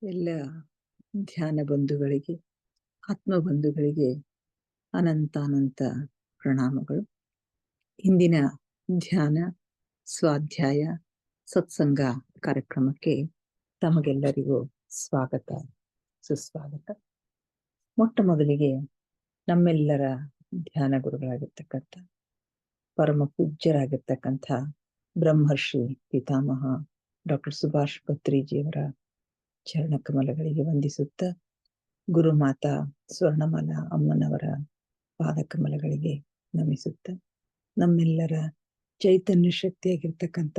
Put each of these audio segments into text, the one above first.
ಎಲ್ಲ ಧ್ಯಾನ ಬಂಧುಗಳಿಗೆ, ಆತ್ಮ ಬಂಧುಗಳಿಗೆ ಅನಂತ ಪ್ರಣಾಮಗಳು. ಇಂದಿನ ಧ್ಯಾನ, ಸ್ವಾಧ್ಯಾಯ, ಸತ್ಸಂಗ ಕಾರ್ಯಕ್ರಮಕ್ಕೆ ತಮಗೆಲ್ಲರಿಗೂ ಸ್ವಾಗತ, ಸುಸ್ವಾಗತ. ಮೊಟ್ಟ ಮೊದಲಿಗೆ ನಮ್ಮೆಲ್ಲರ ಧ್ಯಾನ ಗುರುಗಳಾಗಿರ್ತಕ್ಕಂಥ ಪರಮ ಪೂಜ್ಯರಾಗಿರ್ತಕ್ಕಂಥ ಬ್ರಹ್ಮರ್ಷಿ ಪಿತಾಮಹ ಡಾಕ್ಟರ್ ಸುಭಾಷ್ ಪತ್ರಿಜಿಯವರ ಚರಣ ಕಮಲಗಳಿಗೆ ವಂದಿಸುತ್ತ, ಗುರುಮಾತಾ ಸ್ವರ್ಣಮಾಲಾ ಅಮ್ಮನವರ ಪಾದಕಮಲಗಳಿಗೆ ನಮಿಸುತ್ತ, ನಮ್ಮೆಲ್ಲರ ಚೈತನ್ಯ ಶಕ್ತಿಯಾಗಿರ್ತಕ್ಕಂಥ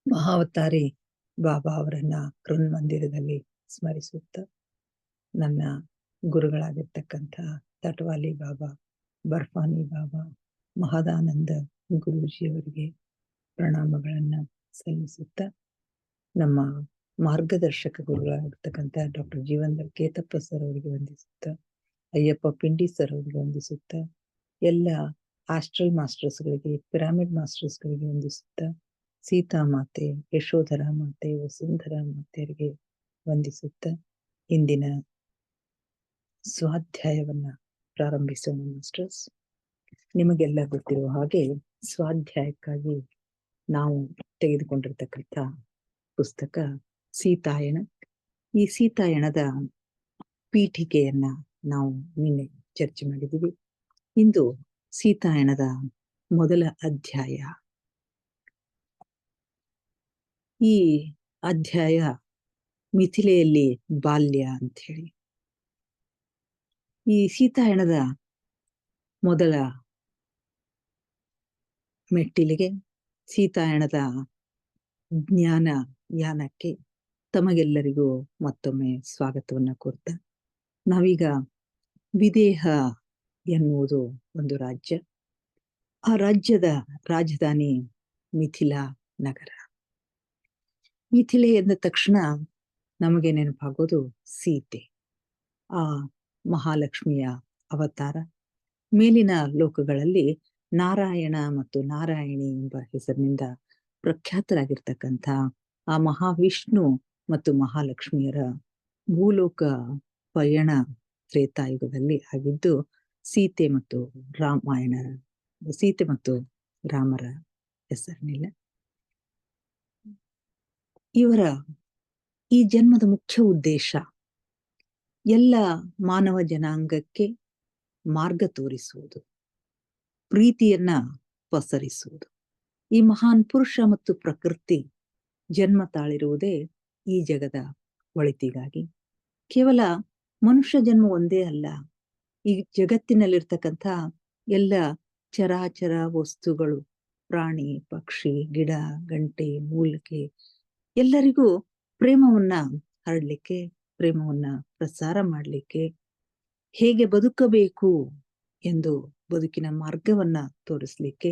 ಮಹಾವತಾರಿ ಬಾಬಾ ಅವರನ್ನ ಮಂದಿರದಲ್ಲಿ ಸ್ಮರಿಸುತ್ತ, ನನ್ನ ಗುರುಗಳಾಗಿರ್ತಕ್ಕಂಥ ತಟವಾಲಿ ಬಾಬಾ, ಬರ್ಫಾನಿ ಬಾಬಾ, ಮಹದಾನಂದ ಗುರೂಜಿಯವರಿಗೆ ಪ್ರಣಾಮಗಳನ್ನ ಸಲ್ಲಿಸುತ್ತ, ನಮ್ಮ ಮಾರ್ಗದರ್ಶಕ ಗುರುಗಳಾಗಿರ್ತಕ್ಕಂಥ ಡಾಕ್ಟರ್ ಜೀವನ್ದಲ್ ಕೇತಪ್ಪ ಸರ್ ಅವರಿಗೆ ವಂದಿಸುತ್ತ, ಅಯ್ಯಪ್ಪ ಪಿಂಡಿ ಸರ್ ಅವರಿಗೆ ವಂದಿಸುತ್ತ, ಎಲ್ಲ ಆಸ್ಟ್ರಲ್ ಮಾಸ್ಟರ್ಸ್ಗಳಿಗೆ, ಪಿರಾಮಿಡ್ ಮಾಸ್ಟರ್ಸ್ಗಳಿಗೆ ವಂದಿಸುತ್ತ, ಸೀತಾಮಾತೆ, ಯಶೋಧರಾ ಮಾತೆ, ವಸುಂಧರಾ ಮಾತೆಯರಿಗೆ ವಂದಿಸುತ್ತ, ಇಂದಿನ ಸ್ವಾಧ್ಯಾಯವನ್ನ ಪ್ರಾರಂಭಿಸೋಣ. ಮಾಸ್ಟರ್ಸ್, ನಿಮಗೆಲ್ಲ ಗೊತ್ತಿರುವ ಹಾಗೆ ಸ್ವಾಧ್ಯಾಯಕ್ಕಾಗಿ ನಾವು ತೆಗೆದುಕೊಂಡಿರ್ತಕ್ಕಂಥ ಪುಸ್ತಕ ಸೀತಾಯಣ. ಈ ಸೀತಾಯಣದ ಪೀಠಿಕೆಯನ್ನ ನಾವು ನಿನ್ನೆ ಚರ್ಚೆ ಮಾಡಿದ್ದೀವಿ. ಇಂದು ಸೀತಾಯಣದ ಮೊದಲ ಅಧ್ಯಾಯ. ಈ ಅಧ್ಯಾಯ ಮಿಥಿಲೆಯಲ್ಲಿ ಬಾಲ್ಯ ಅಂತ ಹೇಳಿ. ಈ ಸೀತಾಯಣದ ಮೊದಲ ಮೆಟ್ಟಿಲಿಗೆ, ಸೀತಾಯಣದ ಜ್ಞಾನ ಯಾನಕ್ಕೆ ತಮಗೆಲ್ಲರಿಗೂ ಮತ್ತೊಮ್ಮೆ ಸ್ವಾಗತವನ್ನ ಕೋರ್ತಾ, ನಾವೀಗ ವಿದೇಹ ಎನ್ನುವುದು ಒಂದು ರಾಜ್ಯ. ಆ ರಾಜ್ಯದ ರಾಜಧಾನಿ ಮಿಥಿಲಾ ನಗರ. ಮಿಥಿಲೆ ಎಂದ ತಕ್ಷಣ ನಮಗೆ ನೆನಪಾಗೋದು ಸೀತೆ, ಆ ಮಹಾಲಕ್ಷ್ಮಿಯ ಅವತಾರ. ಮೇಲಿನ ಲೋಕಗಳಲ್ಲಿ ನಾರಾಯಣ ಮತ್ತು ನಾರಾಯಣಿ ಎಂಬ ಹೆಸರಿನಿಂದ ಪ್ರಖ್ಯಾತರಾಗಿರ್ತಕ್ಕಂಥ ಆ ಮಹಾವಿಷ್ಣು ಮತ್ತು ಮಹಾಲಕ್ಷ್ಮಿಯರ ಭೂಲೋಕ ಪಯಣ ತ್ರೇತಾಯುಗದಲ್ಲಿ ಆಗಿದ್ದು, ಸೀತೆ ಮತ್ತು ರಾಮರ ಹೆಸರಿನಿಲ್ಲ. ಇವರ ಈ ಜನ್ಮದ ಮುಖ್ಯ ಉದ್ದೇಶ ಎಲ್ಲ ಮಾನವ ಜನಾಂಗಕ್ಕೆ ಮಾರ್ಗ ತೋರಿಸುವುದು, ಪ್ರೀತಿಯನ್ನ ಪಸರಿಸುವುದು. ಈ ಮಹಾನ್ ಪುರುಷ ಮತ್ತು ಪ್ರಕೃತಿ ಜನ್ಮ ತಾಳಿರುವುದೇ ಈ ಜಗದ ಒಳಿತಿಗಾಗಿ. ಕೇವಲ ಮನುಷ್ಯ ಜನ್ಮ ಒಂದೇ ಅಲ್ಲ, ಈ ಜಗತ್ತಿನಲ್ಲಿರ್ತಕ್ಕಂಥ ಎಲ್ಲ ಚರಾಚರ ವಸ್ತುಗಳು, ಪ್ರಾಣಿ, ಪಕ್ಷಿ, ಗಿಡ, ಗಂಟೆ, ಮೂಲಿಕೆ, ಎಲ್ಲರಿಗೂ ಪ್ರೇಮವನ್ನ ಹರಡ್ಲಿಕ್ಕೆ, ಪ್ರೇಮವನ್ನ ಪ್ರಸಾರ ಮಾಡಲಿಕ್ಕೆ, ಹೇಗೆ ಬದುಕಬೇಕು ಎಂದು ಬದುಕಿನ ಮಾರ್ಗವನ್ನ ತೋರಿಸ್ಲಿಕ್ಕೆ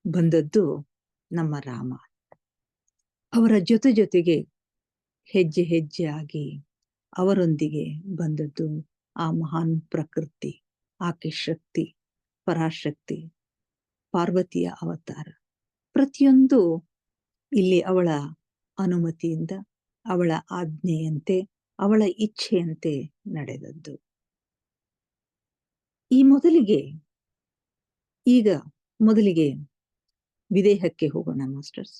ಬಂದದ್ದು ನಮ್ಮ ರಾಮ. ಅವರ ಜೊತೆಗೆ ಹೆಜ್ಜೆ ಹೆಜ್ಜೆ ಆಗಿ ಅವರೊಂದಿಗೆ ಬಂದದ್ದು ಆ ಮಹಾನ್ ಪ್ರಕೃತಿ, ಆಕೆ ಶಕ್ತಿ, ಪರಾಶಕ್ತಿ, ಪಾರ್ವತಿಯ ಅವತಾರ. ಪ್ರತಿಯೊಂದು ಇಲ್ಲಿ ಅವಳ ಅನುಮತಿಯಿಂದ, ಅವಳ ಆಜ್ಞೆಯಂತೆ, ಅವಳ ಇಚ್ಛೆಯಂತೆ ನಡೆದದ್ದು. ಮೊದಲಿಗೆ ವಿದೇಹಕ್ಕೆ ಹೋಗೋಣ ಮಾಸ್ಟರ್ಸ್.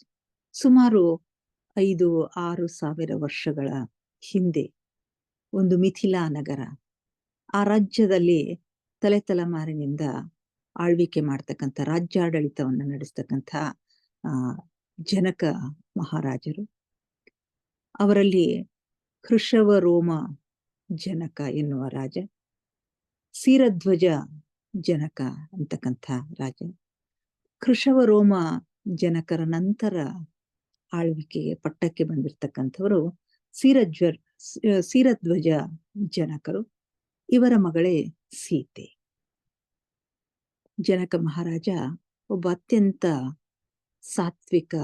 ಸುಮಾರು 5-6 ಸಾವಿರ ವರ್ಷಗಳ ಹಿಂದೆ ಒಂದು ಮಿಥಿಲಾ ನಗರ, ಆ ರಾಜ್ಯದಲ್ಲಿ ತಲೆತಲೆಮಾರಿನಿಂದ ಆಳ್ವಿಕೆ ಮಾಡ್ತಕ್ಕಂಥ, ರಾಜ್ಯಾಡಳಿತವನ್ನು ನಡೆಸ್ತಕ್ಕಂಥ ಜನಕ ಮಹಾರಾಜರು. ಅವರಲ್ಲಿ ಕೃಷವ ರೋಮ ಜನಕ ಎನ್ನುವ ರಾಜ, ಸೀರಧ್ವಜ ಜನಕ ಅಂತಕ್ಕಂಥ ರಾಜ. ಕೃಷವ ರೋಮ ಜನಕರ ನಂತರ ಆಳ್ವಿಕೆಗೆ ಪಟ್ಟಕ್ಕೆ ಬಂದಿರತಕ್ಕಂಥವರು ಸೀರಧ್ವಜ ಜನಕರು. ಇವರ ಮಗಳೇ ಸೀತೆ. ಜನಕ ಮಹಾರಾಜ ಒಬ್ಬ ಅತ್ಯಂತ ಸಾತ್ವಿಕ,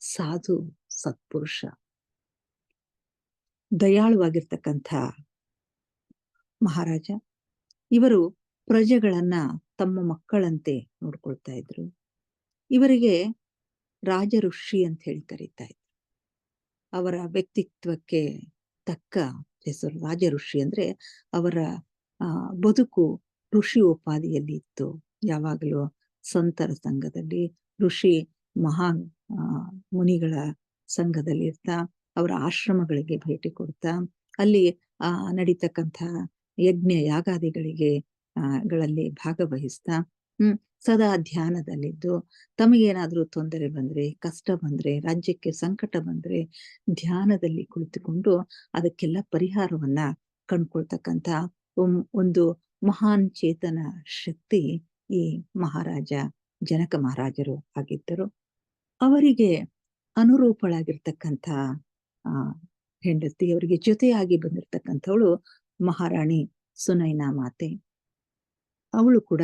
ಸಾಧು, ಸತ್ಪುರುಷ, ದಯಾಳುವಾಗಿರ್ತಕ್ಕಂಥ ಮಹಾರಾಜ. ಇವರು ಪ್ರಜೆಗಳನ್ನ ತಮ್ಮ ಮಕ್ಕಳಂತೆ ನೋಡ್ಕೊಳ್ತಾ ಇದ್ರು. ಇವರಿಗೆ ರಾಜ ಋಷಿ ಅಂತ ಹೇಳಿ ಕರೀತಾ ಇದ್ರು. ಅವರ ವ್ಯಕ್ತಿತ್ವಕ್ಕೆ ತಕ್ಕ ಹೆಸರು. ರಾಜ ಋಷಿ ಅಂದ್ರೆ ಅವರ ಬದುಕು ಋಷಿ ಉಪಾಧಿಯಲ್ಲಿ ಇತ್ತು. ಯಾವಾಗಲೂ ಸಂತರ ಸಂಘದಲ್ಲಿ, ಋಷಿ ಮಹಾ ಮುನಿಗಳ ಸಂಘದಲ್ಲಿ ಇರ್ತಾ, ಅವರ ಆಶ್ರಮಗಳಿಗೆ ಭೇಟಿ ಕೊಡ್ತಾ, ಅಲ್ಲಿ ನಡೀತಕ್ಕಂಥ ಯಜ್ಞ ಯಾಗಾದಿಗಳಿಗೆ ಗಳಲ್ಲಿ ಭಾಗವಹಿಸ್ತಾ, ಸದಾ ಧ್ಯಾನದಲ್ಲಿದ್ದು, ತಮಗೇನಾದ್ರೂ ತೊಂದರೆ ಬಂದ್ರೆ, ಕಷ್ಟ ಬಂದ್ರೆ, ರಾಜ್ಯಕ್ಕೆ ಸಂಕಟ ಬಂದ್ರೆ ಧ್ಯಾನದಲ್ಲಿ ಕುಳಿತುಕೊಂಡು ಅದಕ್ಕೆಲ್ಲ ಪರಿಹಾರವನ್ನ ಕಂಡ್ಕೊಳ್ತಕ್ಕಂಥ ಒಂದು ಮಹಾನ್ ಚೇತನ ಶಕ್ತಿ ಈ ಮಹಾರಾಜ ಜನಕ ಮಹಾರಾಜರು ಆಗಿದ್ದರು. ಅವರಿಗೆ ಅನುರೂಪಳಾಗಿರ್ತಕ್ಕಂಥ ಹೆಂಡತಿ, ಅವರಿಗೆ ಜೊತೆಯಾಗಿ ಬಂದಿರತಕ್ಕಂಥವಳು ಮಹಾರಾಣಿ ಸುನೈನಾ ಮಾತೆ. ಅವಳು ಕೂಡ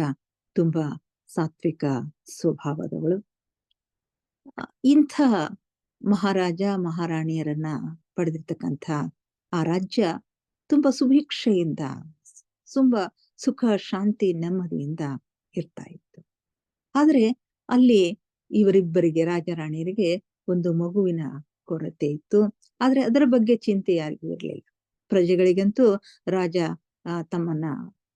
ತುಂಬಾ ಸಾತ್ವಿಕ ಸ್ವಭಾವದವಳು. ಇಂಥ ಮಹಾರಾಜ ಮಹಾರಾಣಿಯರನ್ನ ಪಡೆದಿರ್ತಕ್ಕಂಥ ಆ ರಾಜ್ಯ ತುಂಬಾ ಸುಭಿಕ್ಷೆಯಿಂದ, ತುಂಬಾ ಸುಖ ಶಾಂತಿ ನೆಮ್ಮದಿಯಿಂದ ಇರ್ತಾ ಇತ್ತು. ಆದ್ರೆ ಅಲ್ಲಿ ಇವರಿಬ್ಬರಿಗೆ, ರಾಜರಾಣಿಯರಿಗೆ ಒಂದು ಮಗುವಿನ ಕೊರತೆ ಇತ್ತು. ಆದ್ರೆ ಅದರ ಬಗ್ಗೆ ಚಿಂತೆ ಯಾರಿಗೂ ಇರಲಿಲ್ಲ. ಪ್ರಜೆಗಳಿಗಂತೂ ರಾಜ ತಮ್ಮನ್ನ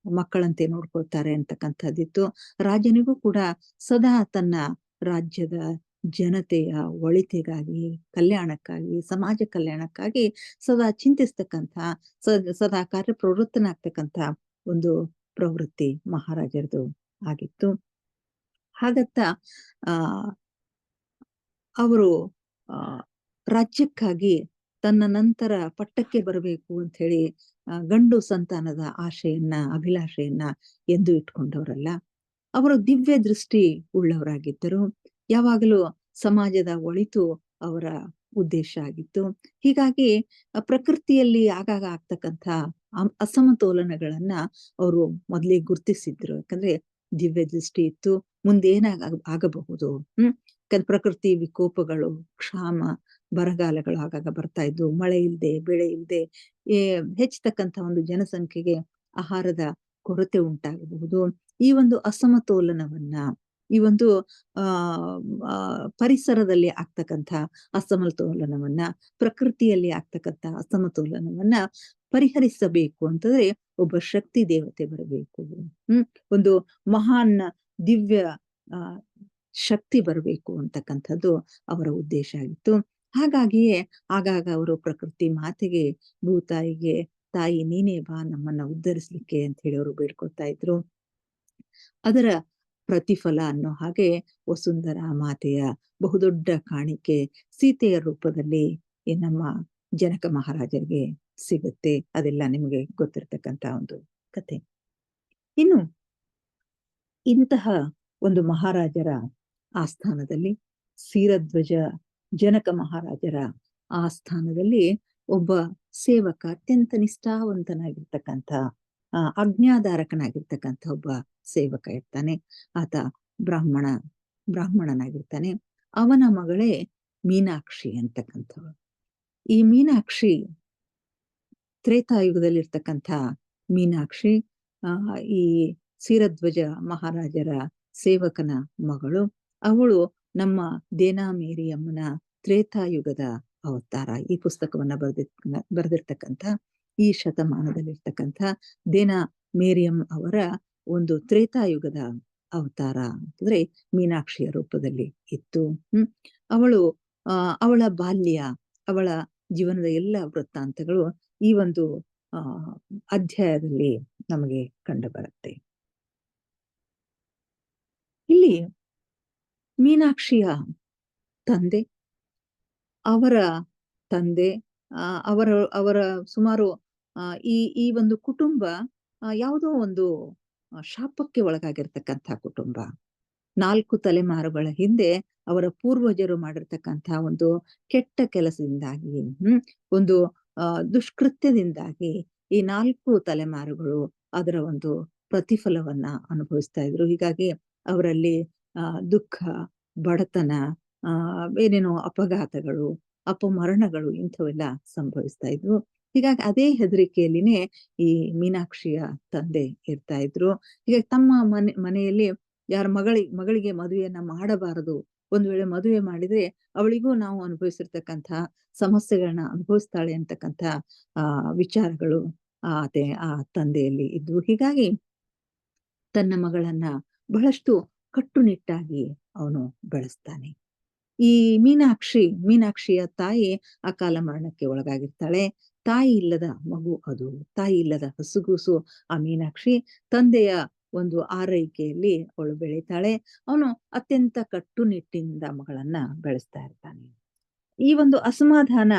ಮಕ್ಕಳಂತೆ ನೋಡ್ಕೊಳ್ತಾರೆ ಅಂತಕ್ಕಂಥದ್ದಿತ್ತು. ರಾಜನಿಗೂ ಕೂಡ ಸದಾ ತನ್ನ ರಾಜ್ಯದ ಜನತೆಯ ಒಳಿತಿಗಾಗಿ, ಕಲ್ಯಾಣಕ್ಕಾಗಿ, ಸಮಾಜ ಕಲ್ಯಾಣಕ್ಕಾಗಿ ಸದಾ ಚಿಂತಿಸ್ತಕ್ಕಂಥ, ಸದಾ ಕಾರ್ಯಪ್ರವೃತ್ತನಾಗ್ತಕ್ಕಂಥ ಒಂದು ಪ್ರವೃತ್ತಿ ಮಹಾರಾಜರದು ಆಗಿತ್ತು. ಹಾಗತ್ತ ಅವರು ರಾಜ್ಯಕ್ಕಾಗಿ ತನ್ನ ನಂತರ ಪಟ್ಟಕ್ಕೆ ಬರಬೇಕು ಅಂತ ಹೇಳಿ ಗಂಡು ಸಂತಾನದ ಆಶೆಯನ್ನ, ಅಭಿಲಾಷೆಯನ್ನ ಎಂದು ಇಟ್ಕೊಂಡವರಲ್ಲ. ಅವರು ದಿವ್ಯ ದೃಷ್ಟಿ ಉಳ್ಳವರಾಗಿದ್ದರು. ಯಾವಾಗಲೂ ಸಮಾಜದ ಒಳಿತು ಅವರ ಉದ್ದೇಶ ಆಗಿತ್ತು. ಹೀಗಾಗಿ ಪ್ರಕೃತಿಯಲ್ಲಿ ಆಗಾಗ ಆಗ್ತಕ್ಕಂಥ ಅಸಮತೋಲನಗಳನ್ನ ಅವರು ಮೊದಲೇ ಗುರುತಿಸಿದ್ರು. ಯಾಕಂದ್ರೆ ದಿವ್ಯ ದೃಷ್ಟಿ ಇತ್ತು, ಆಗಬಹುದು. ಪ್ರಕೃತಿ ವಿಕೋಪಗಳು, ಕ್ಷಾಮ, ಬರಗಾಲಗಳು ಆಗಾಗ ಬರ್ತಾ ಇದ್ವು. ಮಳೆ ಇಲ್ಲದೆ, ಬೆಳೆ ಇಲ್ಲದೆ ಹೆಚ್ಚತಕ್ಕಂಥ ಒಂದು ಜನಸಂಖ್ಯೆಗೆ ಆಹಾರದ ಕೊರತೆ ಉಂಟಾಗಬಹುದು. ಈ ಒಂದು ಅಸಮತೋಲನವನ್ನ, ಈ ಒಂದು ಪರಿಸರದಲ್ಲಿ ಆಗ್ತಕ್ಕಂಥ ಅಸಮತೋಲನವನ್ನ, ಪ್ರಕೃತಿಯಲ್ಲಿ ಆಗ್ತಕ್ಕಂಥ ಅಸಮತೋಲನವನ್ನ ಪರಿಹರಿಸಬೇಕು ಅಂತಂದ್ರೆ ಒಬ್ಬ ಶಕ್ತಿ ದೇವತೆ ಬರಬೇಕು. ಒಂದು ಮಹಾನ್ ದಿವ್ಯ ಶಕ್ತಿ ಬರಬೇಕು ಅಂತಕ್ಕಂಥದ್ದು ಅವರ ಉದ್ದೇಶ ಆಗಿತ್ತು. ಹಾಗಾಗಿಯೇ ಆಗಾಗ ಅವರು ಪ್ರಕೃತಿ ಮಾತೆಗೆ, ಭೂತಾಯಿಗೆ, ತಾಯಿ ನೀನೇ ಬಾ ನಮ್ಮನ್ನ ಉದ್ಧರಿಸ್ಲಿಕ್ಕೆ ಅಂತ ಹೇಳಿ ಅವರು ಬೇಡ್ಕೊಳ್ತಾ ಇದ್ರು. ಅದರ ಪ್ರತಿಫಲ ಅನ್ನೋ ಹಾಗೆ ವಸುಂಧರಾ ಮಾತೆಯ ಬಹುದೊಡ್ಡ ಕಾಣಿಕೆ ಸೀತೆಯ ರೂಪದಲ್ಲಿ ನಮ್ಮ ಜನಕ ಮಹಾರಾಜರಿಗೆ ಸಿಗುತ್ತೆ. ಅದೆಲ್ಲ ನಿಮಗೆ ಗೊತ್ತಿರತಕ್ಕಂತ ಒಂದು ಕಥೆ. ಇನ್ನು ಇಂತಹ ಒಂದು ಮಹಾರಾಜರ ಆಸ್ಥಾನದಲ್ಲಿ, ಕ್ಷೀರಧ್ವಜ ಜನಕ ಮಹಾರಾಜರ ಆಸ್ಥಾನದಲ್ಲಿ ಒಬ್ಬ ಸೇವಕ, ಅತ್ಯಂತ ನಿಷ್ಠಾವಂತನಾಗಿರ್ತಕ್ಕಂಥ, ಆಜ್ಞಾಧಾರಕನಾಗಿರ್ತಕ್ಕಂಥ ಒಬ್ಬ ಸೇವಕ ಇರ್ತಾನೆ. ಆತ ಬ್ರಾಹ್ಮಣನಾಗಿರ್ತಾನೆ. ಅವನ ಮಗಳೇ ಮೀನಾಕ್ಷಿ ಅಂತಕ್ಕಂಥವಳು. ಈ ಮೀನಾಕ್ಷಿ, ತ್ರೇತಾಯುಗದಲ್ಲಿರ್ತಕ್ಕಂಥ ಮೀನಾಕ್ಷಿ ಈ ಕ್ಷೀರಧ್ವಜ ಮಹಾರಾಜರ ಸೇವಕನ ಮಗಳು. ಅವಳು ನಮ್ಮ ದೇನಾ ಮೇರಿಯಮ್ಮನ ತ್ರೇತಾಯುಗದ ಅವತಾರ. ಈ ಪುಸ್ತಕವನ್ನ ಬರೆದಿರ್ತಕ್ಕಂಥ, ಈ ಶತಮಾನದಲ್ಲಿರ್ತಕ್ಕಂಥ ದೇನಾ ಮೇರಿಯಂ ಅವರ ಒಂದು ತ್ರೇತಾಯುಗದ ಅವತಾರ ಅಂತಂದ್ರೆ ಮೀನಾಕ್ಷಿಯ ರೂಪದಲ್ಲಿ ಇತ್ತು. ಅವಳ ಬಾಲ್ಯ, ಅವಳ ಜೀವನದ ಎಲ್ಲ ವೃತ್ತಾಂತಗಳು ಈ ಒಂದು ಅಧ್ಯಾಯದಲ್ಲಿ ನಮಗೆ ಕಂಡು ಬರುತ್ತೆ. ಇಲ್ಲಿ ಮೀನಾಕ್ಷಿಯ ತಂದೆ, ಅವರ ಸುಮಾರು ಈ ಒಂದು ಕುಟುಂಬ ಯಾವುದೋ ಒಂದು ಶಾಪಕ್ಕೆ ಒಳಗಾಗಿರ್ತಕ್ಕಂಥ ಕುಟುಂಬ. 4 ತಲೆಮಾರುಗಳ ಹಿಂದೆ ಅವರ ಪೂರ್ವಜರು ಮಾಡಿರ್ತಕ್ಕಂಥ ಒಂದು ಕೆಟ್ಟ ಕೆಲಸದಿಂದಾಗಿ, ಒಂದು ದುಷ್ಕೃತ್ಯದಿಂದಾಗಿ ಈ 4 ತಲೆಮಾರುಗಳು ಅದರ ಒಂದು ಪ್ರತಿಫಲವನ್ನ ಅನುಭವಿಸ್ತಾ ಇದ್ರು. ಹೀಗಾಗಿ ಅವರಲ್ಲಿ ದುಃಖ, ಬಡತನ, ಏನೇನೋ ಅಪಘಾತಗಳು, ಅಪಮರಣಗಳು ಇಂಥವೆಲ್ಲ ಸಂಭವಿಸ್ತಾ ಇದ್ವು. ಹೀಗಾಗಿ ಅದೇ ಹೆದರಿಕೆಯಲ್ಲಿನೇ ಈ ಮೀನಾಕ್ಷಿಯ ತಂದೆ ಇರ್ತಾ ಇದ್ರು. ಹೀಗಾಗಿ ತಮ್ಮ ಮನೆಯಲ್ಲಿ ಯಾರ ಮಗಳಿಗೆ ಮದುವೆಯನ್ನ ಮಾಡಬಾರದು ಒಂದು ವೇಳೆ ಮದುವೆ ಮಾಡಿದ್ರೆ ಅವಳಿಗೂ ನಾವು ಅನುಭವಿಸಿರ್ತಕ್ಕಂತಹ ಸಮಸ್ಯೆಗಳನ್ನ ಅನುಭವಿಸ್ತಾಳೆ ಅಂತಕ್ಕಂಥ ವಿಚಾರಗಳು ಆ ತಂದೆಯಲ್ಲಿ ಇದ್ವು. ಹೀಗಾಗಿ ತನ್ನ ಮಗಳನ್ನ ಬಹಳಷ್ಟು ಕಟ್ಟುನಿಟ್ಟಾಗಿ ಅವನು ಬೆಳೆಸ್ತಾನೆ. ಈ ಮೀನಾಕ್ಷಿಯ ತಾಯಿ ಅಕಾಲ ಮರಣಕ್ಕೆ ಒಳಗಾಗಿರ್ತಾಳೆ. ತಾಯಿ ಇಲ್ಲದ ಮಗು ಅದು. ತಾಯಿ ಇಲ್ಲದ ಹಸುಗೂಸು ಆ ಮೀನಾಕ್ಷಿ. ತಂದೆಯ ಒಂದು ಆರೈಕೆಯಲ್ಲಿ ಅವಳು ಬೆಳೀತಾಳೆ. ಅವನು ಅತ್ಯಂತ ಕಟ್ಟುನಿಟ್ಟಿನಿಂದ ಮಗಳನ್ನ ಬೆಳೆಸ್ತಾ ಇರ್ತಾನೆ. ಈ ಒಂದು ಅಸಮಾಧಾನ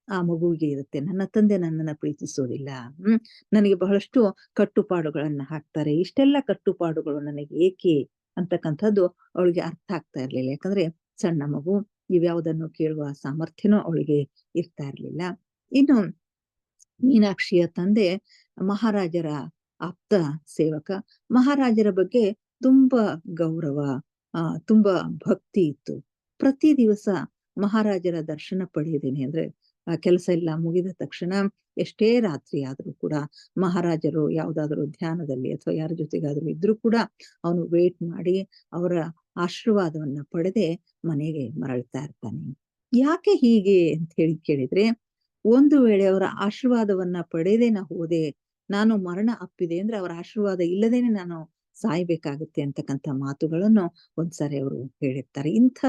ಆ ಮಗುವಿಗೆ ಇರುತ್ತೆ. ನನ್ನ ತಂದೆ ನನ್ನನ್ನ ಪ್ರೀತಿಸೋದಿಲ್ಲ. ನನಗೆ ಬಹಳಷ್ಟು ಕಟ್ಟುಪಾಡುಗಳನ್ನ ಹಾಕ್ತಾರೆ. ಇಷ್ಟೆಲ್ಲ ಕಟ್ಟುಪಾಡುಗಳು ನನಗೆ ಏಕೆ ಅಂತಕ್ಕಂಥದ್ದು ಅವಳಿಗೆ ಅರ್ಥ ಆಗ್ತಾ ಇರ್ಲಿಲ್ಲ. ಯಾಕಂದ್ರೆ ಸಣ್ಣ ಮಗು, ಇವ್ಯಾವುದನ್ನು ಕೇಳುವ ಸಾಮರ್ಥ್ಯನೂ ಅವಳಿಗೆ ಇರ್ತಾ ಇರ್ಲಿಲ್ಲ. ಇನ್ನು ಮೀನಾಕ್ಷಿಯ ತಂದೆ ಮಹಾರಾಜರ ಆಪ್ತ ಸೇವಕ. ಮಹಾರಾಜರ ಬಗ್ಗೆ ತುಂಬಾ ಗೌರವ, ತುಂಬಾ ಭಕ್ತಿ ಇತ್ತು. ಪ್ರತಿ ದಿವಸ ಮಹಾರಾಜರ ದರ್ಶನ ಪಡೆಯುವುದೇನೆ ಅಂದ್ರೆ ಕೆಲಸ ಎಲ್ಲ ಮುಗಿದ ತಕ್ಷಣ ಎಷ್ಟೇ ರಾತ್ರಿ ಆದ್ರೂ ಕೂಡ ಮಹಾರಾಜರು ಯಾವುದಾದ್ರೂ ಧ್ಯಾನದಲ್ಲಿ ಅಥವಾ ಯಾರ ಜೊತೆಗಾದ್ರೂ ಇದ್ರೂ ಕೂಡ ಅವನು ವೇಟ್ ಮಾಡಿ ಅವರ ಆಶೀರ್ವಾದವನ್ನ ಪಡೆದೇ ಮನೆಗೆ ಮರಳ್ತಾ ಇರ್ತಾನೆ. ಯಾಕೆ ಹೀಗೆ ಅಂತ ಹೇಳಿ ಕೇಳಿದ್ರೆ, ಒಂದು ವೇಳೆ ಅವರ ಆಶೀರ್ವಾದವನ್ನ ಪಡೆದೇ ನಾ ಹೋದೆ, ನಾನು ಮರಣ ಅಪ್ಪಿದೆ ಅಂದ್ರೆ ಅವರ ಆಶೀರ್ವಾದ ಇಲ್ಲದೇನೆ ನಾನು ಸಾಯ್ಬೇಕಾಗುತ್ತೆ ಅಂತಕ್ಕಂಥ ಮಾತುಗಳನ್ನು ಒಂದ್ಸಾರಿ ಅವರು ಹೇಳಿರ್ತಾರೆ. ಇಂಥ